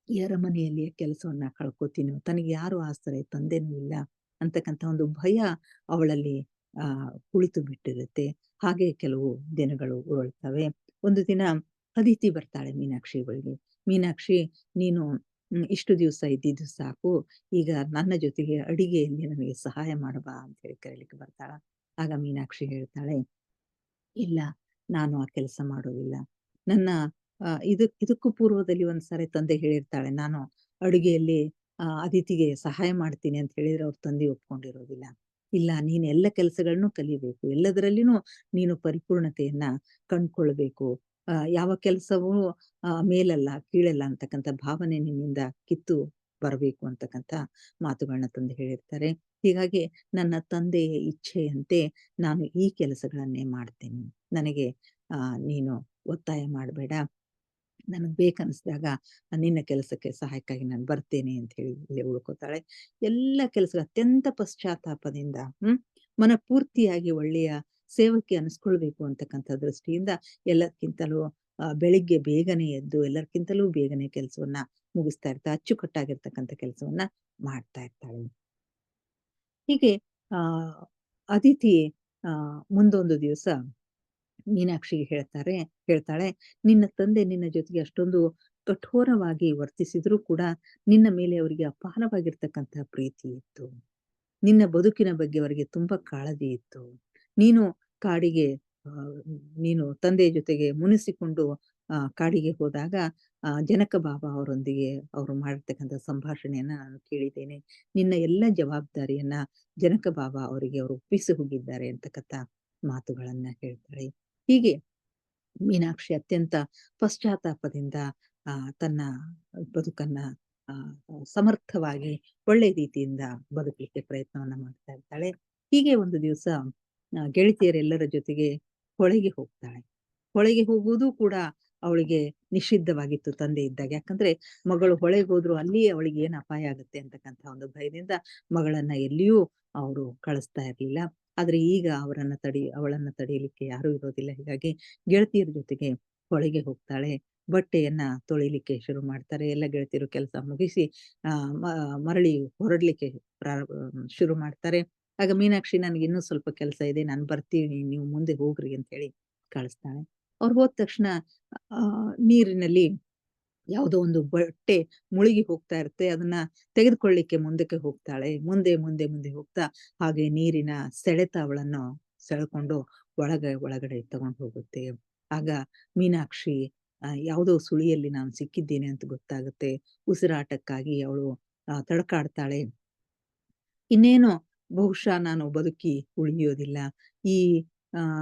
ಈ ಅರಮನೆಯಲ್ಲಿಯ ಕೆಲಸವನ್ನ ಕಳ್ಕೊತೀನೋ, ತನಗೆ ಯಾರು ಆಸರೆ, ತಂದೆನೂ ಇಲ್ಲ ಅಂತಕ್ಕಂಥ ಒಂದು ಭಯ ಅವಳಲ್ಲಿ ಕುಳಿತು ಬಿಟ್ಟಿರುತ್ತೆ. ಹಾಗೆ ಕೆಲವು ದಿನಗಳು ಉರುಳ್ತವೆ. ಒಂದು ದಿನ ಅದಿತಿ ಬರ್ತಾಳೆ ಮೀನಾಕ್ಷಿ ಬಳಿಗೆ. "ಮೀನಾಕ್ಷಿ, ನೀನು ಇಷ್ಟು ದಿವಸ ಇದ್ದಿದ್ದು ಸಾಕು. ಈಗ ನನ್ನ ಜೊತೆಗೆ ಅಡಿಗೆಯಲ್ಲಿ ನನಗೆ ಸಹಾಯ ಮಾಡು ಬಾ" ಅಂತ ಹೇಳಿ ಕರೀಲಿಕ್ಕೆ ಬರ್ತಾಳ. ಆಗ ಮೀನಾಕ್ಷಿ ಹೇಳ್ತಾಳೆ, "ಇಲ್ಲ, ನಾನು ಆ ಕೆಲಸ ಮಾಡೋದಿಲ್ಲ. ನನ್ನ ಇದಕ್ಕೂ ಪೂರ್ವದಲ್ಲಿ ಒಂದ್ಸಾರಿ ತಂದೆ ಹೇಳಿರ್ತಾಳೆ, ನಾನು ಅಡುಗೆಯಲ್ಲಿ ಅದಿತಿಗೆ ಸಹಾಯ ಮಾಡ್ತೀನಿ ಅಂತ ಹೇಳಿದ್ರೆ ಅವ್ರ ತಂದೆ ಒಪ್ಕೊಂಡಿರೋದಿಲ್ಲ. ಇಲ್ಲ, ನೀನು ಎಲ್ಲ ಕೆಲಸಗಳನ್ನು ಕಲಿಬೇಕು. ಎಲ್ಲದರಲ್ಲಿನೂ ನೀನು ಪರಿಪೂರ್ಣತೆಯನ್ನ ಕಂಡ್ಕೊಳ್ಬೇಕು. ಯಾವ ಕೆಲಸವೂ ಮೇಲಲ್ಲ, ಕೀಳಲ್ಲ ಅಂತಕ್ಕಂಥ ಭಾವನೆ ನಿನ್ನಿಂದ ಕಿತ್ತು ಬರಬೇಕು ಅಂತಕ್ಕಂಥ ಮಾತುಗಳನ್ನ ತಂದೆ ಹೇಳಿರ್ತಾರೆ. ಹೀಗಾಗಿ ನನ್ನ ತಂದೆಯ ಇಚ್ಛೆಯಂತೆ ನಾನು ಈ ಕೆಲಸಗಳನ್ನೇ ಮಾಡ್ತೇನೆ. ನನಗೆ ನೀನು ಒತ್ತಾಯ ಮಾಡಬೇಡ. ನನಗೆ ಬೇಕನ್ನಿಸಿದಾಗ ನಿನ್ನ ಕೆಲಸಕ್ಕೆ ಸಹಾಯಕ್ಕಾಗಿ ನಾನು ಬರ್ತೇನೆ ಅಂತ ಹೇಳಿ ಇಲ್ಲೇ ಉಳ್ಕೋತಾಳೆ. ಎಲ್ಲ ಕೆಲಸ ಅತ್ಯಂತ ಪಶ್ಚಾತ್ತಾಪದಿಂದ ಮನಪೂರ್ತಿಯಾಗಿ ಒಳ್ಳೆಯ ಸೇವಕಿ ಅನಿಸ್ಕೊಳ್ಬೇಕು ಅಂತಕ್ಕಂಥ ದೃಷ್ಟಿಯಿಂದ ಎಲ್ಲಕ್ಕಿಂತಲೂ ಬೆಳಿಗ್ಗೆ ಬೇಗನೆ ಎದ್ದು ಎಲ್ಲರ್ಕಿಂತಲೂ ಬೇಗನೆ ಕೆಲಸವನ್ನ ಮುಗಿಸ್ತಾ ಇರ್ತಾಳೆ. ಅಚ್ಚುಕಟ್ಟಾಗಿರ್ತಕ್ಕಂಥ ಕೆಲಸವನ್ನ ಮಾಡ್ತಾ ಇರ್ತಾಳೆ. ಹೀಗೆ ಆ ಅದಿತಿ ಮುಂದೊಂದು ದಿವಸ ಮೀನಾಕ್ಷಿಗೆ ಹೇಳ್ತಾಳೆ, "ನಿನ್ನ ತಂದೆ ನಿನ್ನ ಜೊತೆಗೆ ಅಷ್ಟೊಂದು ಕಠೋರವಾಗಿ ವರ್ತಿಸಿದರೂ ಕೂಡ ನಿನ್ನ ಮೇಲೆ ಅವರಿಗೆ ಅಪಾರವಾಗಿರ್ತಕ್ಕಂಥ ಪ್ರೀತಿ ಇತ್ತು. ನಿನ್ನ ಬದುಕಿನ ಬಗ್ಗೆ ಅವರಿಗೆ ತುಂಬಾ ಕಾಳಜಿ ಇತ್ತು. ನೀನು ಕಾಡಿಗೆ ನೀನು ತಂದೆಯ ಜೊತೆಗೆ ಮುನಿಸಿಕೊಂಡು ಕಾಡಿಗೆ ಹೋದಾಗ ಜನಕ ಬಾಬಾ ಅವರೊಂದಿಗೆ ಅವರು ಮಾಡಿರ್ತಕ್ಕಂಥ ಸಂಭಾಷಣೆಯನ್ನ ನಾನು ಕೇಳಿದ್ದೇನೆ. ನಿನ್ನ ಎಲ್ಲ ಜವಾಬ್ದಾರಿಯನ್ನ ಜನಕ ಬಾಬಾ ಅವರಿಗೆ ಅವರು ಒಪ್ಪಿಸಿ ಹೋಗಿದ್ದಾರೆ" ಅಂತಕ್ಕಂಥ ಮಾತುಗಳನ್ನ ಹೇಳ್ತಾಳೆ. ಹೀಗೆ ಮೀನಾಕ್ಷಿ ಅತ್ಯಂತ ಪಶ್ಚಾತ್ತಾಪದಿಂದ ತನ್ನ ಬದುಕನ್ನ ಆ, ಸಮರ್ಥವಾಗಿ ಒಳ್ಳೆ ರೀತಿಯಿಂದ ಬದುಕಲಿಕ್ಕೆ ಪ್ರಯತ್ನವನ್ನ ಮಾಡ್ತಾ ಇರ್ತಾಳೆ. ಹೀಗೆ ಒಂದು ದಿವಸ ಗೆಳತಿಯರೆಲ್ಲರ ಜೊತೆಗೆ ಹೊಳೆಗೆ ಹೋಗ್ತಾಳೆ. ಹೊಳೆಗೆ ಹೋಗುವುದು ಕೂಡ ಅವಳಿಗೆ ನಿಷಿದ್ಧವಾಗಿತ್ತು ತಂದೆ ಇದ್ದಾಗ. ಯಾಕಂದ್ರೆ ಮಗಳು ಹೊಳೆಗೆ ಹೋದ್ರು ಅಲ್ಲಿಯೇ ಅವಳಿಗೆ ಏನು ಅಪಾಯ ಆಗುತ್ತೆ ಅಂತಕ್ಕಂಥ ಒಂದು ಭಯದಿಂದ ಮಗಳನ್ನ ಎಲ್ಲಿಯೂ ಅವರು ಕಳಿಸ್ತಾ ಇರ್ಲಿಲ್ಲ. ಆದ್ರೆ ಈಗ ಅವಳನ್ನ ತಡೆಯಲಿಕ್ಕೆ ಯಾರೂ ಇರೋದಿಲ್ಲ. ಹೀಗಾಗಿ ಗೆಳತಿಯರ ಜೊತೆಗೆ ಹೊಳೆಗೆ ಹೋಗ್ತಾಳೆ. ಬಟ್ಟೆಯನ್ನ ತೊಳಿಲಿಕ್ಕೆ ಶುರು ಮಾಡ್ತಾರೆ. ಎಲ್ಲ ಗೆಳತಿಯರು ಕೆಲಸ ಮುಗಿಸಿ ಆ ಮ ಮರಳಿ ಹೊರಡ್ಲಿಕ್ಕೆ ಶುರು ಮಾಡ್ತಾರೆ. ಆಗ ಮೀನಾಕ್ಷಿ, "ನನಗೆ ಇನ್ನೂ ಸ್ವಲ್ಪ ಕೆಲಸ ಇದೆ. ನಾನು ಬರ್ತೀನಿ. ನೀವು ಮುಂದೆ ಹೋಗ್ರಿ" ಅಂತ ಹೇಳಿ ಕಳಿಸ್ತಾಳೆ. ಅವ್ರು ಹೋದ ತಕ್ಷಣ ನೀರಿನಲ್ಲಿ ಯಾವುದೋ ಒಂದು ಬಟ್ಟೆ ಮುಳುಗಿ ಹೋಗ್ತಾ ಇರುತ್ತೆ. ಅದನ್ನ ತೆಗೆದುಕೊಳ್ಳಿಕ್ಕೆ ಮುಂದಕ್ಕೆ ಹೋಗ್ತಾಳೆ. ಮುಂದೆ ಹೋಗ್ತಾ ಹಾಗೆ ನೀರಿನ ಸೆಳೆತ ಅವಳನ್ನು ಸೆಳ್ಕೊಂಡು ಒಳಗಡೆ ತಗೊಂಡು ಹೋಗುತ್ತೆ. ಆಗ ಮೀನಾಕ್ಷಿ ಯಾವುದೋ ಸುಳಿಯಲ್ಲಿ ನಾನು ಸಿಕ್ಕಿದ್ದೇನೆ ಅಂತ ಗೊತ್ತಾಗುತ್ತೆ. ಉಸಿರಾಟಕ್ಕಾಗಿ ಅವಳು ತಡಕಾಡ್ತಾಳೆ. ಇನ್ನೇನೋ ಬಹುಶಃ ನಾನು ಬದುಕಿ ಉಳಿಯೋದಿಲ್ಲ. ಈ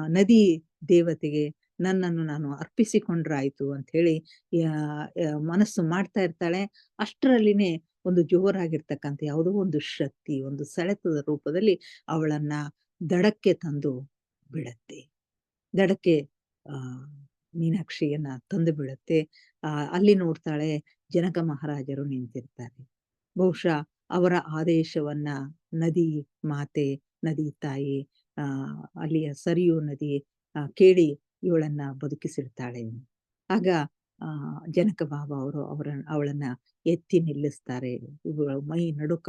ನದಿ ದೇವತೆಗೆ ನನ್ನನ್ನು ನಾನು ಅರ್ಪಿಸಿಕೊಂಡ್ರಾಯ್ತು ಅಂತ ಹೇಳಿ ಯಾ ಯ ಮನಸ್ಸು ಮಾಡ್ತಾ ಇರ್ತಾಳೆ. ಅಷ್ಟರಲ್ಲಿನೇ ಒಂದು ಜೋರಾಗಿರ್ತಕ್ಕಂಥ ಯಾವುದೋ ಒಂದು ಶಕ್ತಿ, ಒಂದು ಸೆಳೆತದ ರೂಪದಲ್ಲಿ ಅವಳನ್ನ ದಡಕ್ಕೆ ತಂದು ಬಿಡತ್ತೆ. ದಡಕ್ಕೆ ಆ ಮೀನಾಕ್ಷಿಯನ್ನ ತಂದು ಬಿಡುತ್ತೆ. ಅಲ್ಲಿ ನೋಡ್ತಾಳೆ, ಜನಕ ಮಹಾರಾಜರು ನಿಂತಿರ್ತಾರೆ. ಬಹುಶಃ ಅವರ ಆದೇಶವನ್ನ ನದಿ ಮಾತೆ, ನದಿ ತಾಯಿ, ಆ ಅಲ್ಲಿಯ ಸರಿಯೂ ನದಿ ಕೇಳಿ ಇವಳನ್ನ ಬದುಕಿಸಿರ್ತಾಳೆ. ಆಗ ಆ ಜನಕ ಬಾಬ ಅವರು ಅವಳನ್ನ ಎತ್ತಿ ನಿಲ್ಲಿಸ್ತಾರೆ. ಇವಳ ಮೈ ನಡುಕ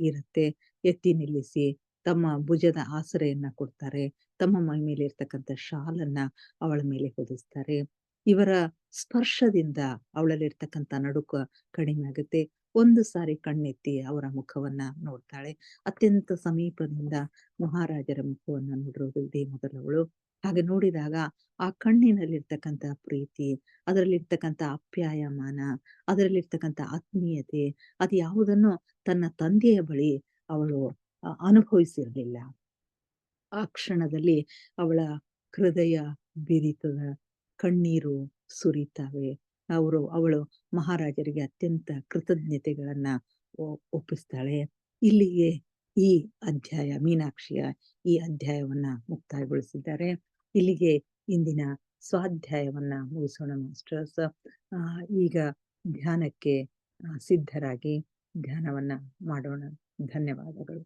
ಇರುತ್ತೆ. ಎತ್ತಿ ನಿಲ್ಲಿಸಿ ತಮ್ಮ ಭುಜದ ಆಸರೆಯನ್ನ ಕೊಡ್ತಾರೆ. ತಮ್ಮ ಮೈ ಮೇಲೆ ಇರ್ತಕ್ಕಂಥ ಶಾಲನ್ನ ಅವಳ ಮೇಲೆ ಹೊದಿಸ್ತಾರೆ. ಇವರ ಸ್ಪರ್ಶದಿಂದ ಅವಳಲ್ಲಿರ್ತಕ್ಕಂಥ ನಡುಕ ಕಡಿಮೆ ಆಗುತ್ತೆ. ಒಂದು ಸಾರಿ ಕಣ್ಣೆತ್ತಿ ಅವರ ಮುಖವನ್ನ ನೋಡ್ತಾಳೆ. ಅತ್ಯಂತ ಸಮೀಪದಿಂದ ಮಹಾರಾಜರ ಮುಖವನ್ನ ನೋಡಿರೋದು ಇದೇ ಮೊದಲವಳು. ಹಾಗೆ ನೋಡಿದಾಗ ಆ ಕಣ್ಣಿನಲ್ಲಿರ್ತಕ್ಕಂಥ ಪ್ರೀತಿ, ಅದರಲ್ಲಿರ್ತಕ್ಕಂಥ ಆಪ್ಯಾಯಮಾನ, ಅದರಲ್ಲಿರ್ತಕ್ಕಂಥ ಆತ್ಮೀಯತೆ, ಅದು ಯಾವುದನ್ನು ತನ್ನ ತಂದೆಯ ಬಳಿ ಅವಳು ಅನುಭವಿಸಿರ್ಲಿಲ್ಲ. ಆ ಕ್ಷಣದಲ್ಲಿ ಅವಳ ಹೃದಯ ಬಿರಿತದ, ಕಣ್ಣೀರು ಸುರಿತಾವೆ. ಅವಳು ಮಹಾರಾಜರಿಗೆ ಅತ್ಯಂತ ಕೃತಜ್ಞತೆಗಳನ್ನ ಒಪ್ಪಿಸ್ತಾಳೆ. ಇಲ್ಲಿಗೆ ಈ ಅಧ್ಯಾಯ ಮೀನಾಕ್ಷಿಯ ಈ ಅಧ್ಯಾಯವನ್ನ ಮುಕ್ತಾಯಗೊಳಿಸಿದ್ದಾರೆ. ಇಲ್ಲಿಗೆ ಇಂದಿನ ಸ್ವಾಧ್ಯಾಯವನ್ನ ಮುಗಿಸೋಣ ಮಾಸ್ಟರ್ಸ್. ಈಗ ಧ್ಯಾನಕ್ಕೆ ಸಿದ್ಧರಾಗಿ ಧ್ಯಾನವನ್ನ ಮಾಡೋಣ. ಧನ್ಯವಾದಗಳು.